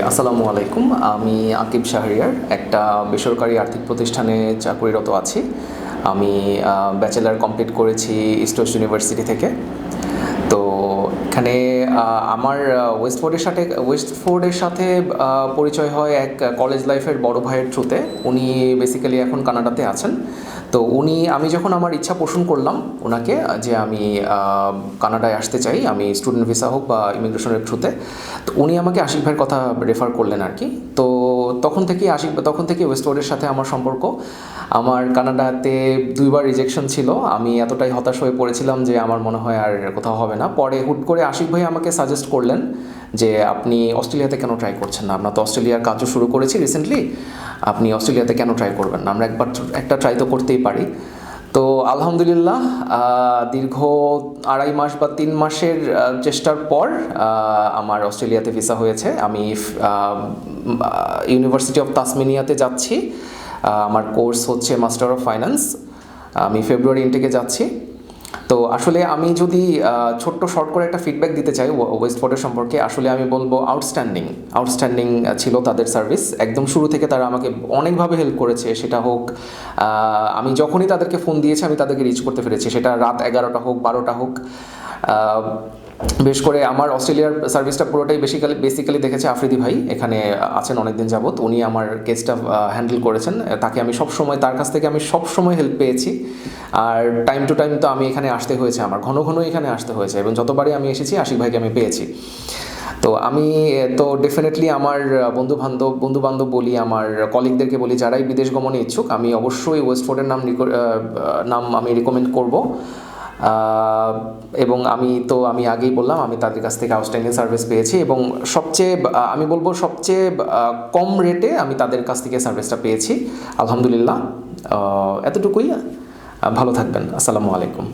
আসসালামু আলাইকুম। আমি আকিব শাহরিয়ার একটা বেসরকারি আর্থিক প্রতিষ্ঠানে চাকরিরত আছি। আমি ব্যাচেলর কমপ্লিট করেছি ইস্ট ওয়েস্ট ইউনিভার্সিটি থেকে। তো এখানে আমার ওয়েস্টফোর্ডের সাথে পরিচয় হয় এক কলেজ লাইফের বড় ভাইয়ের থ্রুতে। উনি বেসিক্যালি এখন কানাডাতে আছেন। তো আমি যখন আমার ইচ্ছা পোষণ করলাম ওনাকে যে আমি কানাডায় আসতে চাই, আমি স্টুডেন্ট ভিসা হোক বা ইমিগ্রেশনের থ্রুতে, তো উনি আমাকে আশিক ভাইয়ের কথা রেফার করলেন আর কি। তো তখন থেকে ওয়েস্টফোর্ডের সাথে আমার সম্পর্ক। আমার কানাডাতে 2বার রিজেকশন ছিল। আমি এতটাই হতাশ হয়ে পড়েছিলাম যে আমার মনে হয় আর কোথাও হবে না। পরে হুট করে আশিক ভাই আমাকে সাজেস্ট করলেন যে আপনি অস্ট্রেলিয়াতে কেন ট্রাই করছেন না, আমরা তো অস্ট্রেলিয়ার কাজও শুরু করেছি রিসেন্টলি, আপনি অস্ট্রেলিয়াতে কেন ট্রাই করবেন না, আমরা একটা ট্রাই তো করতেই পারি। তো আলহামদুলিল্লাহ দীর্ঘ 2.5 মাস বা 3 মাসের চেষ্টার পর আমার অস্ট্রেলিয়াতে ভিসা হয়েছে। আমি ইউনিভার্সিটি অফ তাসমেনিয়াতে যাচ্ছি। আমার কোর্স হচ্ছে মাস্টার অফ ফাইন্যান্স। আমি ফেব্রুয়ারি ইনটেকে যাচ্ছি। তো আসলে আমি যদি ছোট্ট শর্ট করে একটা ফিডব্যাক দিতে চাই ওয়েস্টফোর্ডের সম্পর্কে, আসলে আমি বলবো আউটস্ট্যান্ডিং ছিল তাদের সার্ভিস। একদম শুরু থেকে তারা আমাকে অনেকভাবে হেল্প করেছে। সেটা হোক আমি যখনই তাদেরকে ফোন দিয়েছি আমি তাদেরকে রিচ করতে পেরেছি, সেটা রাত 11টা হোক 12টা হোক। বেশ করে আমার অস্ট্রেলিয়ার সার্ভিসটা পুরোটাই বেসিক্যালি দেখেছে আফ্রিদি ভাই, এখানে আছেন অনেকদিন যাবৎ। উনি আমার কেসটা হ্যান্ডেল করেছেন। তার কাছ থেকে আমি সবসময় হেল্প পেয়েছি। আর টাইম টু টাইম তো আমি এখানে আসতে হয়েছে, আমার ঘন ঘন এখানে আসতে হয়েছে, এবং যতবারই আমি এসেছি আশিক ভাইকে আমি পেয়েছি। তো আমি ডেফিনেটলি আমার বন্ধু বান্ধব বলি, আমার কলিগদেরকে বলি যারাই বিদেশ গমনে ইচ্ছুক, আমি অবশ্যই ওয়েস্টফোর্ডের নাম আমি রিকমেন্ড করব। এবং আমি আগেই বললাম আমি তাদের কাছ থেকে আউটস্ট্যান্ডিং সার্ভিস পেয়েছি, এবং আমি বলবো সবচেয়ে কম রেটে আমি তাদের কাছ থেকে সার্ভিসটা পেয়েছি আলহামদুলিল্লাহ। এতটুকুই। ভালো থাকবেন। আসসালামু আলাইকুম।